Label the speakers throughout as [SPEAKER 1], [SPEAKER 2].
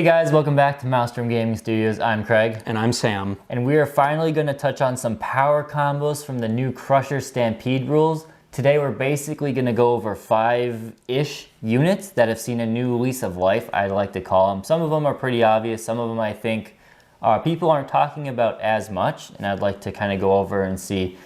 [SPEAKER 1] Hey guys, welcome back to Maelstrom Gaming Studios. I'm Craig.
[SPEAKER 2] And I'm Sam.
[SPEAKER 1] And we are finally going to touch on some power combos from the new Crusher Stampede rules. Today we're basically going to go over 5-ish units that have seen a new lease of life, I'd like to call them. Some of them are pretty obvious, some of them I think people aren't talking about as much, and I'd like to kind of go over and see,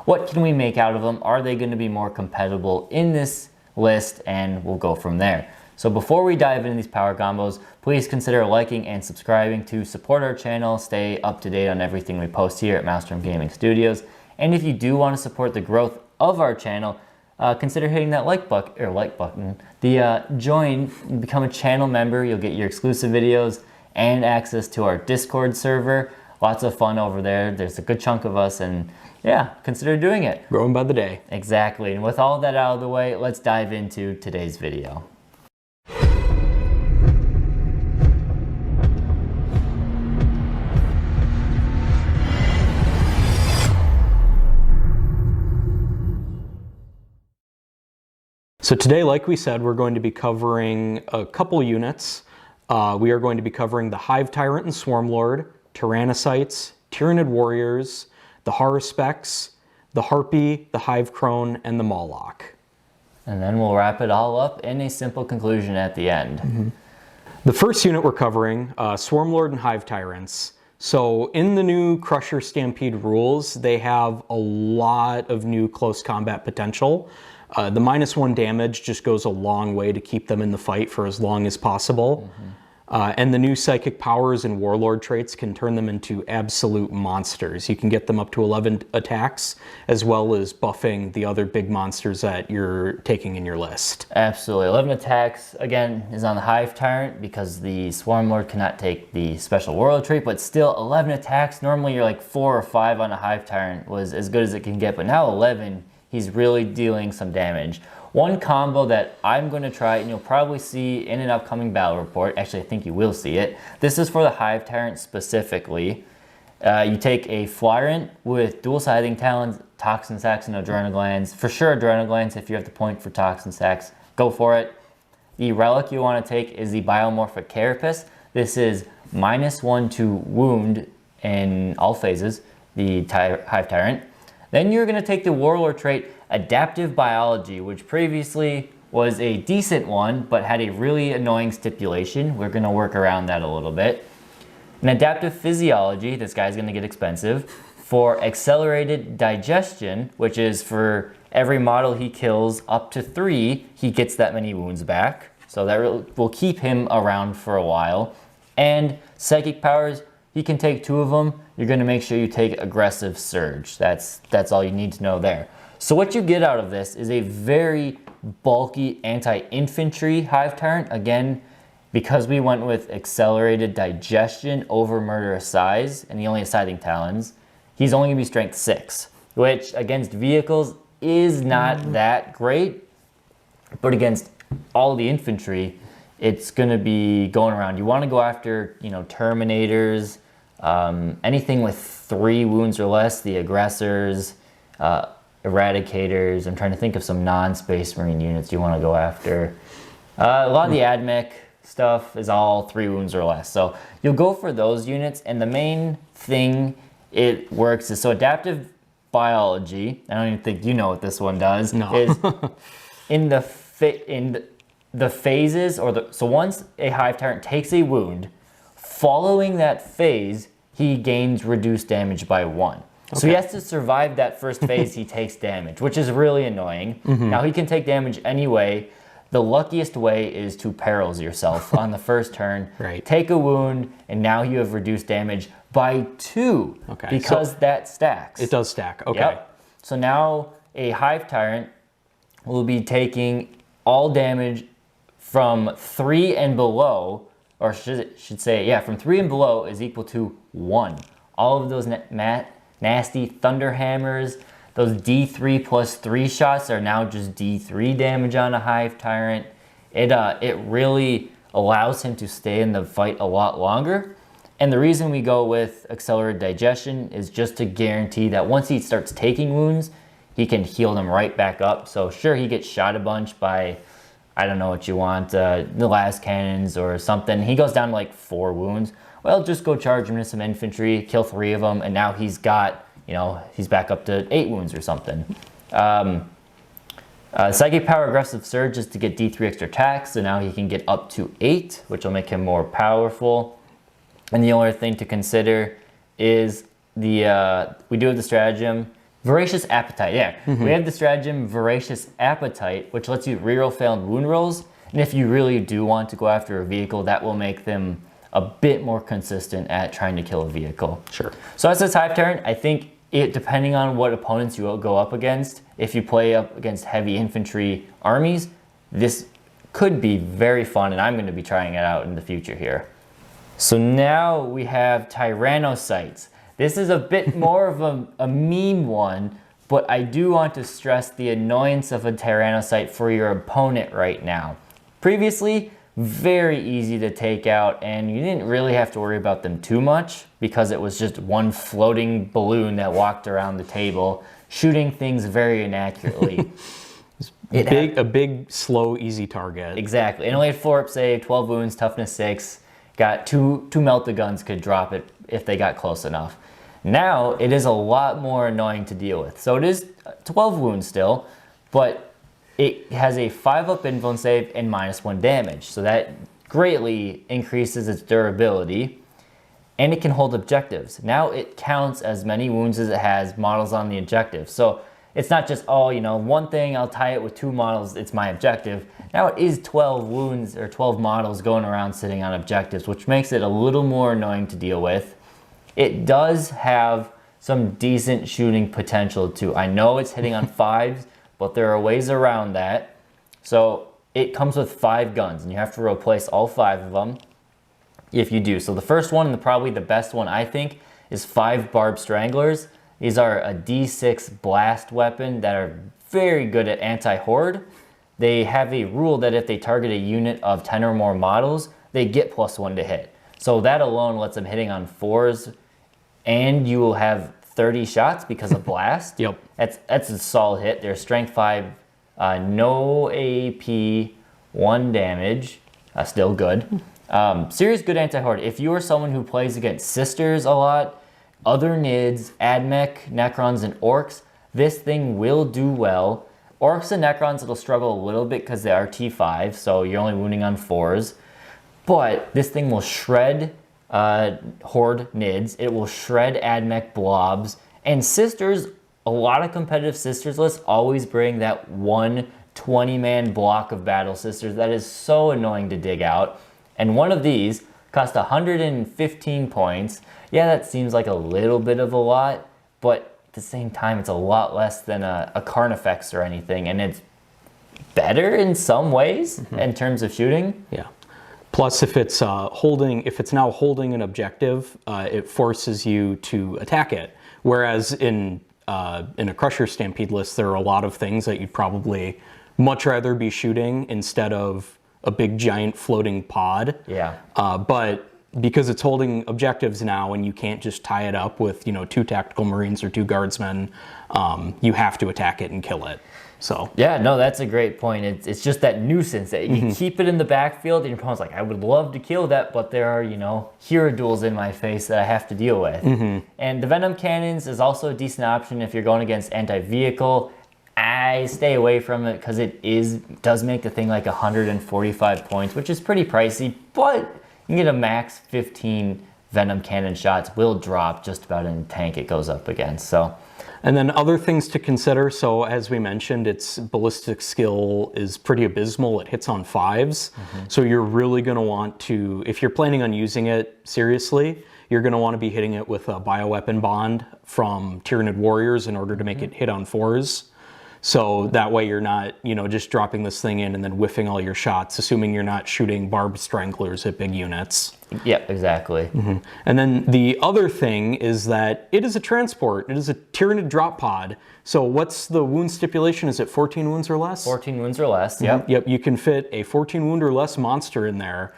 [SPEAKER 1] what can we make out of them? Are they going to be more compatible in this list? And we'll go from there. So before we dive into these power combos, please consider liking and subscribing to support our channel, stay up to date on everything we post here at Maelstrom Gaming Studios. And if you do want to support the growth of our channel, consider hitting that like button, join and become a channel member. You'll get your exclusive videos and access to our Discord server. Lots of fun over there. There's a good chunk of us, and yeah, consider doing it.
[SPEAKER 2] Growing by the day.
[SPEAKER 1] Exactly. And with all that out of the way, let's dive into today's video.
[SPEAKER 2] So today, like we said, we're going to be covering a couple units. We are going to be covering the Hive Tyrant and Swarmlord, Tyrannocytes, Tyranid Warriors, the Haruspex, the Harpy, the Hive Crone, and the Mawloc.
[SPEAKER 1] And then we'll wrap it all up in a simple conclusion at the end.
[SPEAKER 2] Mm-hmm. The first unit we're covering, Swarmlord and Hive Tyrants. So in the new Crusher Stampede rules, they have a lot of new close combat potential. The -1 damage just goes a long way to keep them in the fight for as long as possible. Mm-hmm. And the new psychic powers and warlord traits can turn them into absolute monsters. You can get them up to 11 attacks, as well as buffing the other big monsters that you're taking in your list.
[SPEAKER 1] Absolutely. 11 attacks, again, is on the Hive Tyrant because the Swarmlord cannot take the special warlord trait, but still 11 attacks. Normally you're like 4 or 5 on a Hive Tyrant was as good as it can get, but now 11, he's really dealing some damage. One combo that I'm going to try, and you'll probably see in an upcoming battle report, actually I think you will see it, this is for the Hive Tyrant specifically. You take a Flyrant with dual scything talons, toxin sacs, and adrenal glands. For sure adrenal glands, if you have the point for toxin sacs, go for it. The relic you want to take is the biomorphic carapace. This is -1 to wound in all phases, the Hive Tyrant. Then you're going to take the warlord trait, Adaptive Biology, which previously was a decent one, but had a really annoying stipulation. We're going to work around that a little bit. An Adaptive Physiology, this guy's going to get expensive, for Accelerated Digestion, which is for every model he kills up to 3, he gets that many wounds back. So that will keep him around for a while. And Psychic Powers, he can take 2 of them. You're going to make sure you take Aggressive Surge. That's all you need to know there. So what you get out of this is a very bulky anti-infantry Hive Tyrant. Again, because we went with Accelerated Digestion over Murderous Size, and he only has Scything Talons, he's only going to be Strength 6, which against vehicles is not that great, but against all the infantry, it's going to be going around. You want to go after, Terminators, anything with 3 wounds or less, the Aggressors, Eradicators. I'm trying to think of some non-Space Marine units you want to go after. A lot of the AdMech stuff is all 3 wounds or less. So you'll go for those units, and the main thing it works is, so Adaptive Biology, I don't even think you know what this one does,
[SPEAKER 2] no.
[SPEAKER 1] is in the phases, so once a Hive Tyrant takes a wound, following that phase, he gains reduced damage by 1. Okay. So he has to survive that first phase he takes damage, which is really annoying. Mm-hmm. Now he can take damage anyway. The luckiest way is to perils yourself on the first turn.
[SPEAKER 2] Right.
[SPEAKER 1] Take a wound, and now you have reduced damage by 2. Okay. Because so that stacks.
[SPEAKER 2] It does stack, okay.
[SPEAKER 1] Yep. So now a Hive Tyrant will be taking all damage from 3 and below, or should say, yeah, from 3 and below is equal to 1. All of those nasty Thunder Hammers, those D3 plus 3 shots are now just D3 damage on a Hive Tyrant. It really allows him to stay in the fight a lot longer. And the reason we go with Accelerated Digestion is just to guarantee that once he starts taking wounds, he can heal them right back up. So sure, he gets shot a bunch by I don't know what you want, the last cannons or something. He goes down to like 4 wounds. Well, just go charge him into some infantry, kill 3 of them, and now he's got, you know, he's back up to 8 wounds or something. Psychic Power Aggressive Surge is to get D3 extra attacks, so now he can get up to 8, which will make him more powerful. And the only thing to consider is the, we do have the stratagem, Voracious Appetite. Yeah, we have the stratagem Voracious Appetite, which lets you reroll failed wound rolls. And if you really do want to go after a vehicle, that will make them a bit more consistent at trying to kill a vehicle.
[SPEAKER 2] Sure.
[SPEAKER 1] So as this Hive Tyrant, I think depending on what opponents you go up against, if you play up against heavy infantry armies, this could be very fun, and I'm going to be trying it out in the future here. So now we have Tyrannocytes. This is a bit more of a meme one, but I do want to stress the annoyance of a Tyrannocyte for your opponent right now. Previously, very easy to take out, and you didn't really have to worry about them too much because it was just one floating balloon that walked around the table, shooting things very inaccurately.
[SPEAKER 2] A big, slow, easy target.
[SPEAKER 1] Exactly. It only had 4 up save, 12 wounds, toughness 6. Got two melted guns could drop it if they got close enough. Now it is a lot more annoying to deal with. So it is 12 wounds still, but it has a 5 up invuln save and -1 damage. So that greatly increases its durability, and it can hold objectives. Now it counts as many wounds as it has models on the objective. So it's not just, oh, you know, one thing, I'll tie it with 2 models, it's my objective. Now it is 12 wounds or 12 models going around sitting on objectives, which makes it a little more annoying to deal with. It does have some decent shooting potential too. I know it's hitting on 5s, but there are ways around that. So it comes with 5 guns, and you have to replace all 5 of them if you do. So the first one, and probably the best one I think, is 5 Barbed Stranglers. These are a D6 blast weapon that are very good at anti-horde. They have a rule that if they target a unit of 10 or more models, they get +1 to hit. So that alone lets them hitting on 4s, and you will have 30 shots because of blast.
[SPEAKER 2] Yep.
[SPEAKER 1] That's a solid hit. They're strength 5, no AP, 1 damage, still good. Serious good anti-horde. If you are someone who plays against Sisters a lot, other Nids, Admech, Necrons, and Orcs, this thing will do well. Orcs and Necrons, it'll struggle a little bit because they are T5, so you're only wounding on 4s. But this thing will shred Horde Nids, it will shred Admech blobs, and Sisters, a lot of competitive Sisters lists always bring that one 20-man block of Battle Sisters that is so annoying to dig out. And one of these cost 115 points. Yeah, that seems like a little bit of a lot, but at the same time, it's a lot less than a Carnifex or anything, and it's better in some ways in terms of shooting.
[SPEAKER 2] Yeah. Plus, if it's now holding an objective, it forces you to attack it. Whereas in a Crusher Stampede list, there are a lot of things that you'd probably much rather be shooting instead of a big giant floating pod.
[SPEAKER 1] Yeah.
[SPEAKER 2] But because it's holding objectives now, and you can't just tie it up with 2 tactical marines or 2 guardsmen, you have to attack it and kill it. So
[SPEAKER 1] yeah, no, that's a great point. It's just that nuisance that you keep it in the backfield, and your opponent's like, I would love to kill that, but there are, hero duels in my face that I have to deal with. And the Venom Cannons is also a decent option if you're going against anti-vehicle. I stay away from it because it does make the thing like 145 points, which is pretty pricey, but you can get a max 15 Venom Cannon shots will drop just about any tank it goes up against. So.
[SPEAKER 2] And then other things to consider, so as we mentioned, its ballistic skill is pretty abysmal. It hits on 5s. So you're really going to want to, if you're planning on using it seriously, you're going to want to be hitting it with a bioweapon bond from Tyranid warriors in order to make it hit on 4s. So that way you're not, just dropping this thing in and then whiffing all your shots, assuming you're not shooting Barbed Stranglers at big units.
[SPEAKER 1] Yep, exactly.
[SPEAKER 2] And then the other thing is that it is a transport. It is a Tyranid drop pod. So what's the wound stipulation? Is it 14 wounds or less?
[SPEAKER 1] 14 wounds or less, yep.
[SPEAKER 2] Yep, you can fit a 14 wound or less monster in there.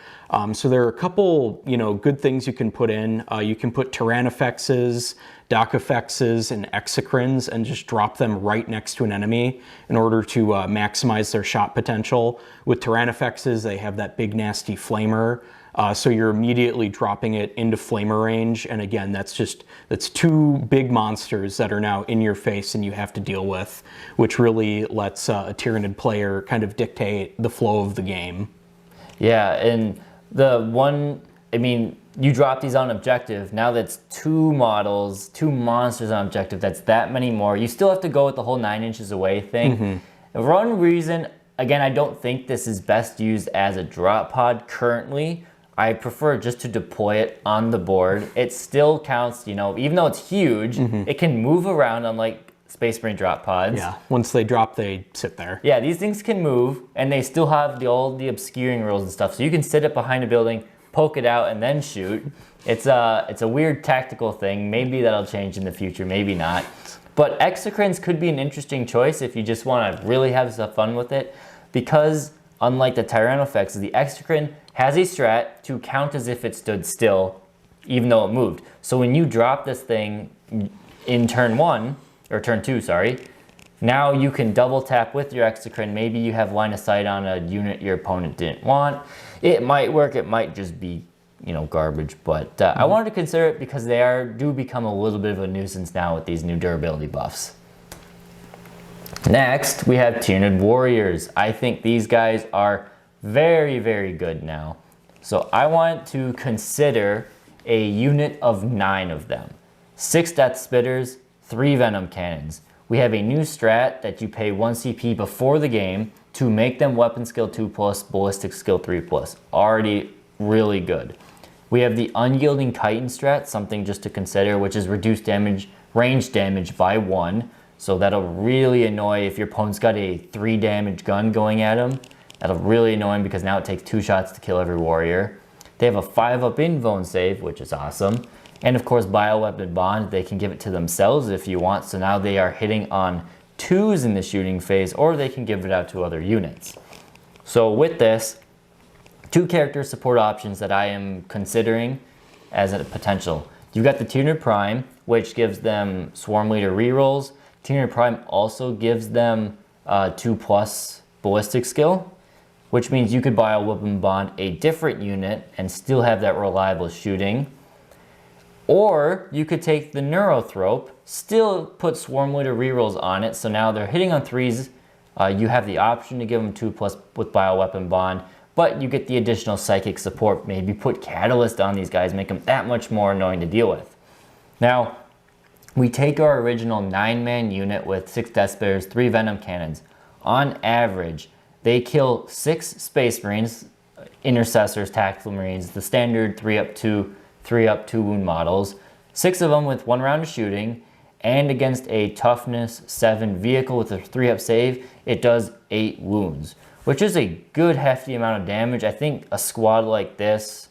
[SPEAKER 2] So there are a couple, good things you can put in. You can put Tyrannocytes, Docifexes, and Exocrines and just drop them right next to an enemy in order to maximize their shot potential. With Tyrannocytes, they have that big nasty flamer. So you're immediately dropping it into flamer range, and again, that's two big monsters that are now in your face and you have to deal with, which really lets a Tyranid player kind of dictate the flow of the game.
[SPEAKER 1] Yeah, and you drop these on objective, now that's 2 models, 2 monsters on objective, that's that many more. You still have to go with the whole 9 inches away thing. For one reason, again, I don't think this is best used as a drop pod currently. I prefer just to deploy it on the board. It still counts, even though it's huge, it can move around unlike Space Marine drop pods.
[SPEAKER 2] Yeah, once they drop, they sit there.
[SPEAKER 1] Yeah, these things can move, and they still have the obscuring rules and stuff. So you can sit it behind a building, poke it out, and then shoot. It's a weird tactical thing. Maybe that'll change in the future, maybe not. But Exocrines could be an interesting choice if you just want to really have some fun with it, because unlike the Tyrannocytes, the Exocrine has a strat to count as if it stood still, even though it moved. So when you drop this thing in turn 1, or turn 2, sorry, now you can double tap with your Exocrine. Maybe you have line of sight on a unit your opponent didn't want. It might work, it might just be, garbage, but I wanted to consider it because they do become a little bit of a nuisance now with these new durability buffs. Next, we have Tyranid Warriors. I think these guys are very, very good now. So I want to consider a unit of 9 of them. 6 Death Spitters, 3 Venom Cannons. We have a new strat that you pay 1 CP before the game to make them weapon skill 2+, ballistic skill 3+. Already really good. We have the Unyielding Chitin strat, something just to consider, which is reduced damage, range damage by 1. So that'll really annoy if your opponent's got a 3 damage gun going at him. That'll really annoy him because now it takes 2 shots to kill every warrior. They have a 5-up invuln save, which is awesome. And of course, Bioweapon Bond, they can give it to themselves if you want. So now they are hitting on 2s in the shooting phase, or they can give it out to other units. So with this, 2 character support options that I am considering as a potential. You've got the Tyranid Prime, which gives them Swarm Leader rerolls. Tyranid Prime also gives them 2+ ballistic skill, which means you could Bioweapon Bond a different unit and still have that reliable shooting. Or you could take the Neurothrope, still put Swarm Leader rerolls on it, so now they're hitting on 3s. You have the option to give them 2+ with Bioweapon Bond, but you get the additional psychic support. Maybe put Catalyst on these guys, make them that much more annoying to deal with. Now, we take our original 9-man unit with 6 Death Spitters, 3 Venom Cannons. On average, they kill 6 Space Marines, Intercessors, Tactical Marines, the standard 3-up 2 wound models, 6 of them with 1 round of shooting, and against a toughness 7 vehicle with a 3-up save, it does 8 wounds, which is a good hefty amount of damage. I think a squad like this,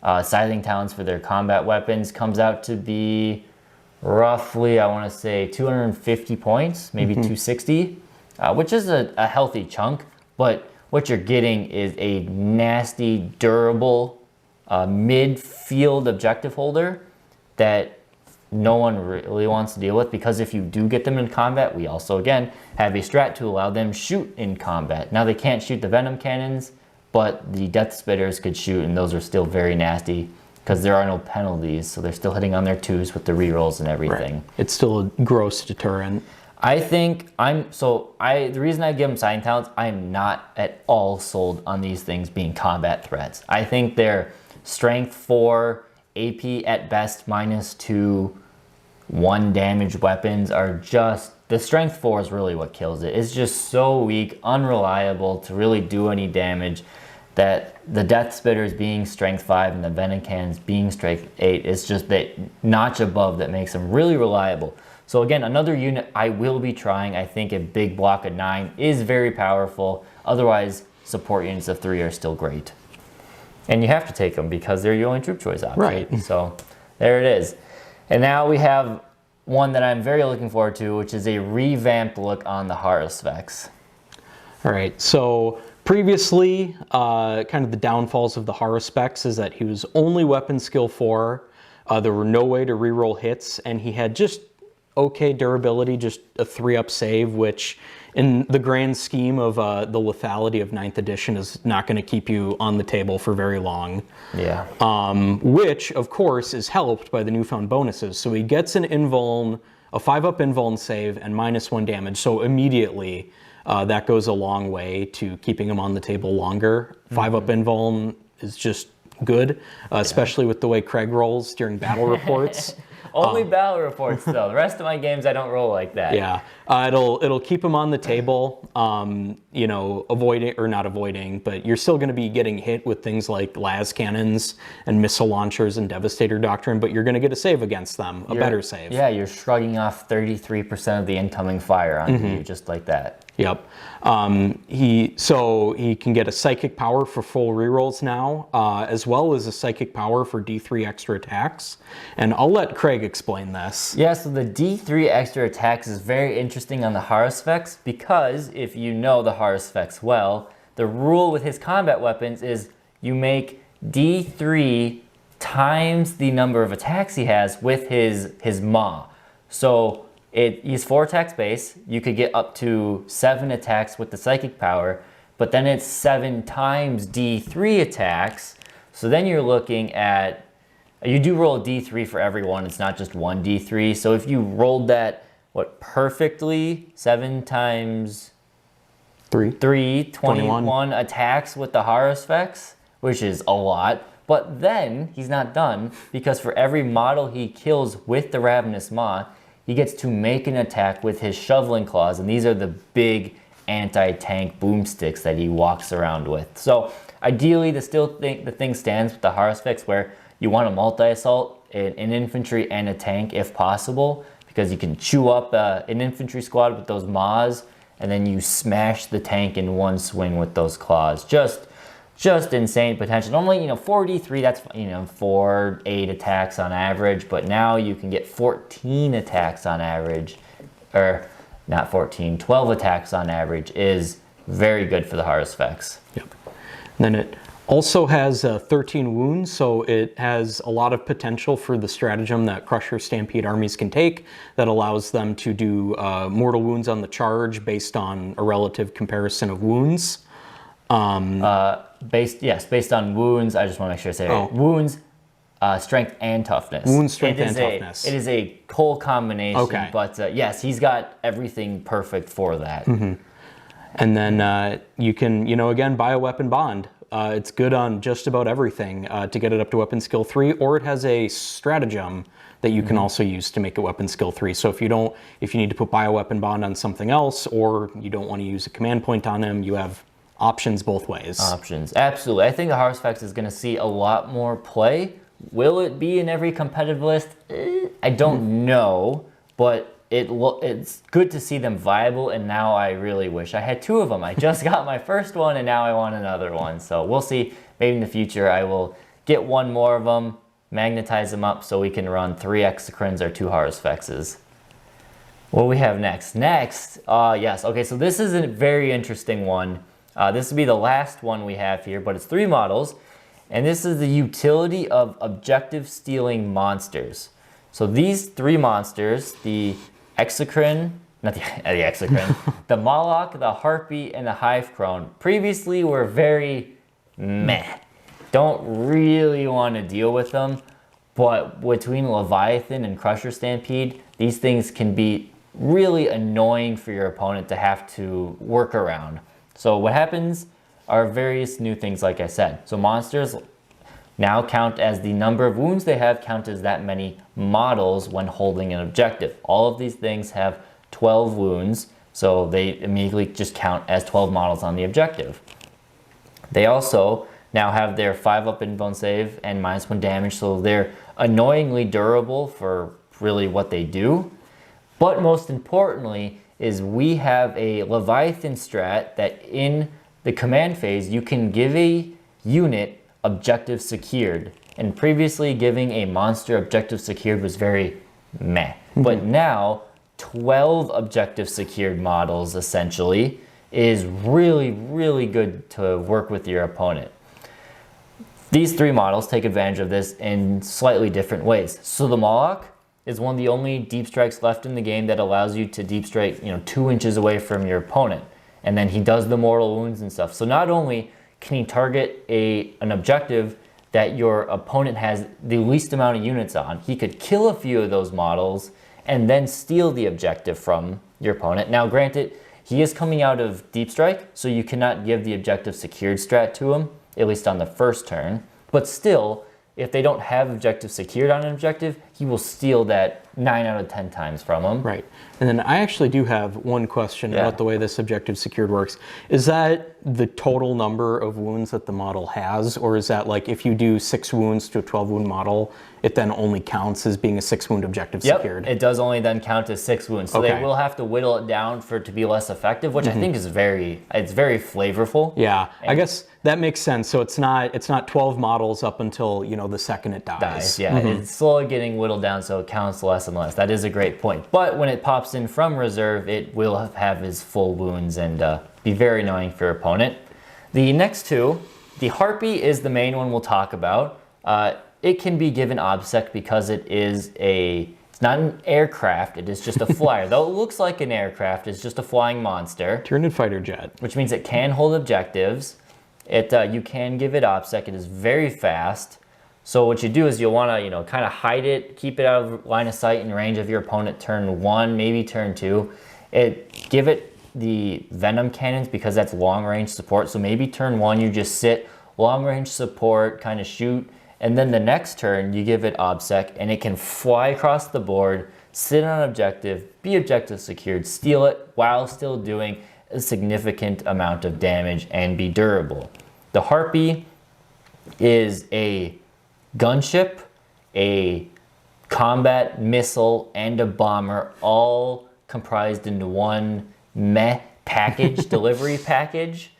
[SPEAKER 1] Scything Talons for their combat weapons, comes out to be roughly, I want to say 250 points, maybe 260, which is a healthy chunk, but what you're getting is a nasty, durable, mid-field objective holder that no one really wants to deal with, because if you do get them in combat, we also, again, have a strat to allow them shoot in combat. Now, they can't shoot the Venom Cannons, but the Death Spitters could shoot, and those are still very nasty because there are no penalties, so they're still hitting on their 2s with the rerolls and everything.
[SPEAKER 2] Right. It's still a gross deterrent.
[SPEAKER 1] I think the reason I give them Scything Talents, I'm not at all sold on these things being combat threats. I think they're strength 4, AP at best -2, 1 damage weapons are just, the strength 4 is really what kills it. It's just so weak, unreliable to really do any damage, that the Death Spitters being strength 5 and the Venom Cannons being strength 8 is just that notch above that makes them really reliable. So again, another unit I will be trying. I think a big block of 9 is very powerful. Otherwise, support units of 3 are still great. And you have to take them because they're your only troop choice option.
[SPEAKER 2] Right.
[SPEAKER 1] So there it is. And now we have one that I'm very looking forward to, which is a revamped look on the Haruspex.
[SPEAKER 2] All right, so previously, kind of the downfalls of the Haruspex is that he was only weapon skill 4. There were no way to reroll hits, and he had just okay durability, just a 3-up save, which in the grand scheme of the lethality of 9th edition is not going to keep you on the table for very long.
[SPEAKER 1] Yeah.
[SPEAKER 2] Which, of course, is helped by the newfound bonuses. So he gets an invuln, a 5-up invuln save, and -1 damage. So immediately, that goes a long way to keeping him on the table longer. 5-up invuln is just good, especially with the way Craig rolls during battle reports.
[SPEAKER 1] Only battle reports though. The rest of my games I don't roll like that.
[SPEAKER 2] Yeah, it'll keep him on the table. You know, avoiding or not avoiding, but you're still going to be getting hit with things like las cannons and missile launchers and Devastator Doctrine, but you're going to get a save against them, a better save.
[SPEAKER 1] Yeah, you're shrugging off 33% of the incoming fire onto you just like that.
[SPEAKER 2] Yep. He can get a psychic power for full rerolls now, as well as a psychic power for D3 extra attacks. And I'll let Craig explain this.
[SPEAKER 1] Yeah, so the D3 extra attacks is very interesting on the Haruspex because if you know the Haruspex well, the rule with his combat weapons is you make D3 times the number of attacks he has with his Maw. So he's 4 attacks base. You could get up to 7 attacks with the psychic power, but then it's 7 times D3 attacks. So then you're looking at, you do roll a D3 for every one. It's not just one D3. So if you rolled that, perfectly, 7 times 3, 21 attacks with the Haruspex, which is a lot. But then he's not done because for every model he kills with the Ravenous Maw, he gets to make an attack with his Shoveling Claws, and these are the big anti-tank boomsticks that he walks around with. So ideally, the thing stands with the Haruspex where you want a multi-assault, an infantry, and a tank if possible, because you can chew up an infantry squad with those Maws, and then you smash the tank in one swing with those claws. Just insane potential. Normally, 4d3, that's 4-8 attacks on average, but now you can get 14 attacks on average, or not 14, 12 attacks on average is very good for the Haruspex.
[SPEAKER 2] Yep. And then it also has 13 wounds, so it has a lot of potential for the stratagem that Crusher Stampede armies can take that allows them to do mortal wounds on the charge based on a relative comparison of wounds.
[SPEAKER 1] Based on wounds. I just want to make sure I say it. Wounds, strength, and toughness.
[SPEAKER 2] Wounds, strength, and toughness.
[SPEAKER 1] It is a whole combination.
[SPEAKER 2] Okay.
[SPEAKER 1] But yes, he's got everything perfect for that.
[SPEAKER 2] Mm-hmm. And then you can, again, buy a weapon bond. It's good on just about everything to get it up to weapon skill 3, or it has a stratagem that you can also use to make it weapon skill 3. So if you need to put bioweapon bond on something else, or you don't want to use a command point on him, you have options both ways.
[SPEAKER 1] Options, absolutely. I think the Haruspex is going to see a lot more play. Will it be in every competitive list? I don't know, but it's good to see them viable, and now I really wish I had 2 of them. I just got my first one, and now I want another one. So we'll see. Maybe in the future I will get 1 more of them, magnetize them up so we can run 3 Exocrines or 2 Haruspexes. What do we have next? Yes. Okay, so this is a very interesting one. This will be the last one we have here, but it's 3 models, and this is the utility of objective stealing monsters. So these 3 monsters, the Exocrine, not the Exocrine, the Mawloc, the Harpy, and the Hive Crone, previously were very meh. Don't really want to deal with them, but between Leviathan and Crusher Stampede, these things can be really annoying for your opponent to have to work around. So what happens are various new things, like I said. So monsters now count as the number of wounds they have, count as that many models when holding an objective. All of these things have 12 wounds, so they immediately just count as 12 models on the objective. They also now have their 5-up invuln save and -1 damage, so they're annoyingly durable for really what they do. But most importantly is we have a Leviathan strat that in the command phase you can give a unit objective secured. And previously giving a monster objective secured was very meh. But now 12 objective secured models essentially is really, really good to work with your opponent. These 3 models take advantage of this in slightly different ways. So the Mawloc is one of the only deep strikes left in the game that allows you to deep strike, 2 inches away from your opponent. And then he does the mortal wounds and stuff. So not only can he target an objective that your opponent has the least amount of units on, he could kill a few of those models and then steal the objective from your opponent. Now granted, he is coming out of deep strike, so you cannot give the objective secured strat to him, at least on the first turn. But still, if they don't have objective secured on an objective, he will steal that 9 out of 10 times from them.
[SPEAKER 2] Right. And then I actually do have one question about the way this objective secured works. Is that the total number of wounds that the model has? Or is that like if you do 6 wounds to a 12 wound model, it then only counts as being a 6 wound objective secured?
[SPEAKER 1] It does only then count as 6 wounds. So they will have to whittle it down for it to be less effective, which I think is very flavorful.
[SPEAKER 2] Yeah, and I guess that makes sense. So it's not 12 models up until, the second it dies.
[SPEAKER 1] Yeah, it's slowly getting whittled down so it counts less and less. That is a great point. But when it pops in from reserve, it will have his full wounds and be very annoying for your opponent. The next 2, the Harpy is the main one we'll talk about. It can be given obsec because it's not an aircraft, it is just a flyer. Though it looks like an aircraft, it's just a flying monster.
[SPEAKER 2] Tyranid fighter jet.
[SPEAKER 1] Which means it can hold objectives. You can give it obsec, it is very fast. So what you do is you'll want to, kind of hide it, keep it out of line of sight and range of your opponent turn 1, maybe turn 2. Give it the venom cannons because that's long range support. So maybe turn 1 you just sit, long range support, kind of shoot, and then the next turn you give it obsec and it can fly across the board, sit on objective, be objective secured, steal it while still doing a significant amount of damage and be durable. The Harpy is a gunship, a combat missile, and a bomber, all comprised into one meh package, delivery package.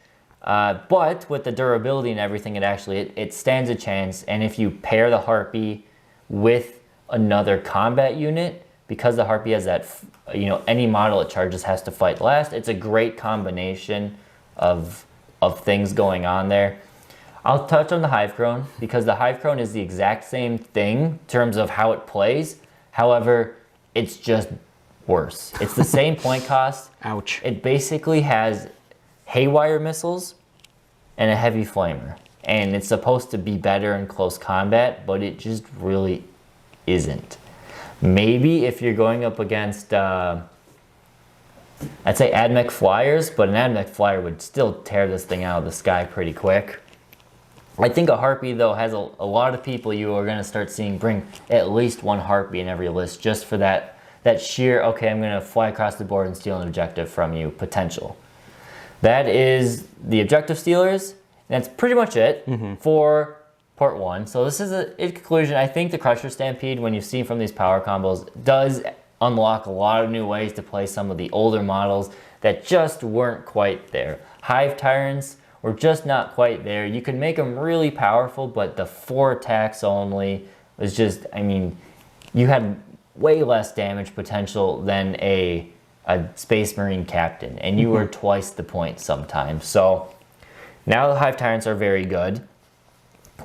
[SPEAKER 1] But with the durability and everything, it stands a chance. And if you pair the Harpy with another combat unit, because the Harpy has that, any model it charges has to fight last, it's a great combination of things going on there. I'll touch on the Hive Crone because the Hive Crone is the exact same thing in terms of how it plays. However, it's just worse. It's the same point cost.
[SPEAKER 2] Ouch.
[SPEAKER 1] It basically has haywire missiles and a heavy flamer. And it's supposed to be better in close combat, but it just really isn't. Maybe if you're going up against, I'd say AdMech flyers, but an AdMech flyer would still tear this thing out of the sky pretty quick. I think a Harpy, though, has a lot of people you are going to start seeing bring at least one Harpy in every list just for that sheer, okay, I'm going to fly across the board and steal an objective from you potential. That is the objective stealers. And that's pretty much it for part 1. So this is in conclusion, I think the Crusher Stampede, when you see from these power combos, does unlock a lot of new ways to play some of the older models that just weren't quite there. Hive Tyrants were just not quite there. You could make them really powerful, but the 4 attacks only was just, you had way less damage potential than a Space Marine captain, and you were twice the point sometimes. So now the Hive Tyrants are very good.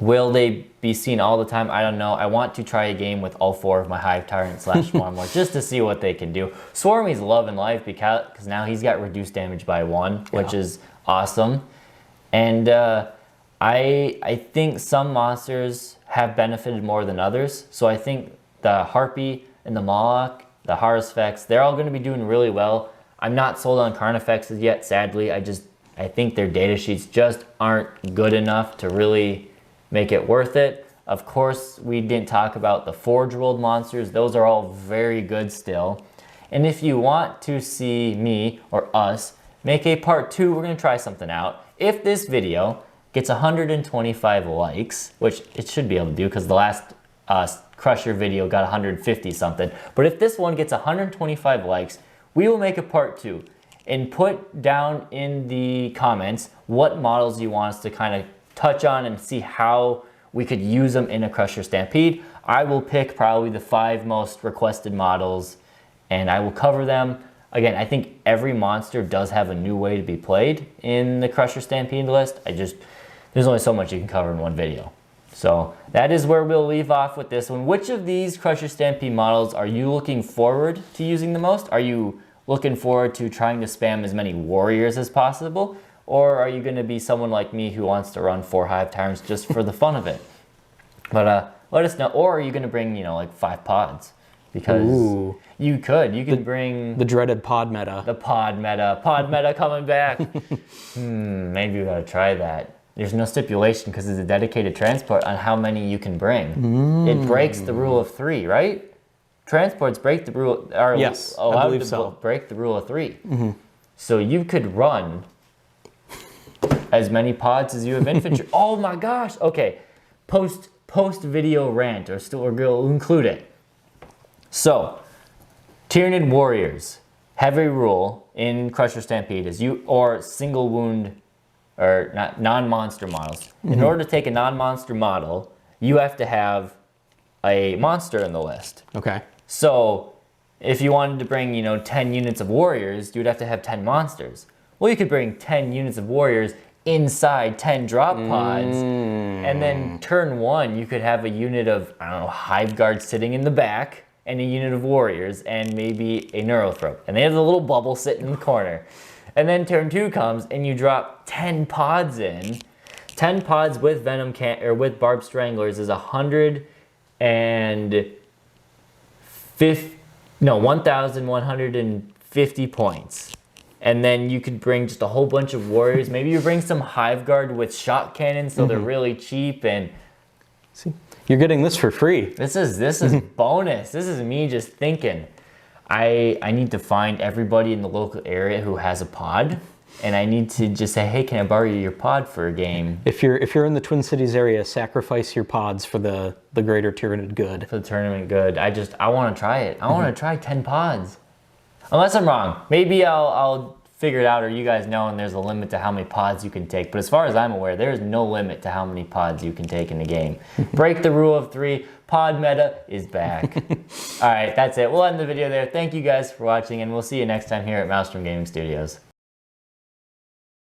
[SPEAKER 1] Will they be seen all the time? I don't know. I want to try a game with all 4 of my Hive Tyrants / Swarmlord just to see what they can do. Swarmy's loving life because now he's got reduced damage by 1, which is awesome. And I think some monsters have benefited more than others. So I think the Harpy and the Mawloc, the Haruspex, they're all going to be doing really well. I'm not sold on Carnifexes yet, sadly. I think their data sheets just aren't good enough to really make it worth it. Of course, we didn't talk about the Forge World monsters. Those are all very good still. And if you want to see me or us make a part 2, we're going to try something out. If this video gets 125 likes, which it should be able to do because the last Crusher video got 150 something, but if this one gets 125 likes, we will make a part 2 and put down in the comments what models you want us to kind of touch on and see how we could use them in a Crusher Stampede. I will pick probably the 5 most requested models and I will cover them. Again, I think every monster does have a new way to be played in the Crusher Stampede list. There's only so much you can cover in one video. So that is where we'll leave off with this one. Which of these Crusher Stampede models are you looking forward to using the most? Are you looking forward to trying to spam as many warriors as possible? Or are you going to be someone like me who wants to run 4 Hive Tyrants just for the fun of it? But let us know. Or are you going to bring, like 5 pods? Because you could bring...
[SPEAKER 2] The dreaded pod meta.
[SPEAKER 1] The pod meta. Pod meta coming back. Maybe we got to try that. There's no stipulation because it's a dedicated transport on how many you can bring. It breaks the rule of 3, right? Transports break the rule, are
[SPEAKER 2] yes,
[SPEAKER 1] allowed to break the rule of 3. So you could run as many pods as you have infantry. Oh my gosh! Okay, post video rant, or we'll include it. So, Tyranid warriors, heavy rule in Crusher Stampede is or single wound, or not non-monster models. In order to take a non-monster model, you have to have a monster in the list.
[SPEAKER 2] Okay.
[SPEAKER 1] So, if you wanted to bring, 10 units of warriors, you would have to have 10 monsters. Well, you could bring 10 units of warriors inside 10 drop pods, and then turn 1, you could have a unit of, Hive Guard sitting in the back, and a unit of warriors, and maybe a Neurothrope. And they have the little bubble sitting in the corner. And then turn 2 comes, and you drop 10 pods in. 10 pods with Venom with Barb Stranglers is 1,150 points. And then you could bring just a whole bunch of warriors. Maybe you bring some Hive Guard with shot cannons, so they're really cheap. And
[SPEAKER 2] see, you're getting this for free.
[SPEAKER 1] This is bonus. This is me just thinking. I need to find everybody in the local area who has a pod, and I need to just say, hey, can I borrow your pod for a game?
[SPEAKER 2] If you're in the Twin Cities area, sacrifice your pods for the greater Tyranid good.
[SPEAKER 1] For the tournament good. I want to try it. I want to try 10 pods. Unless I'm wrong. Maybe I'll figure it out, or you guys know, and there's a limit to how many pods you can take. But as far as I'm aware, there is no limit to how many pods you can take in the game. Break the rule of 3. Pod meta is back. All right, that's it. We'll end the video there. Thank you guys for watching, and we'll see you next time here at Maelstrom Gaming Studios.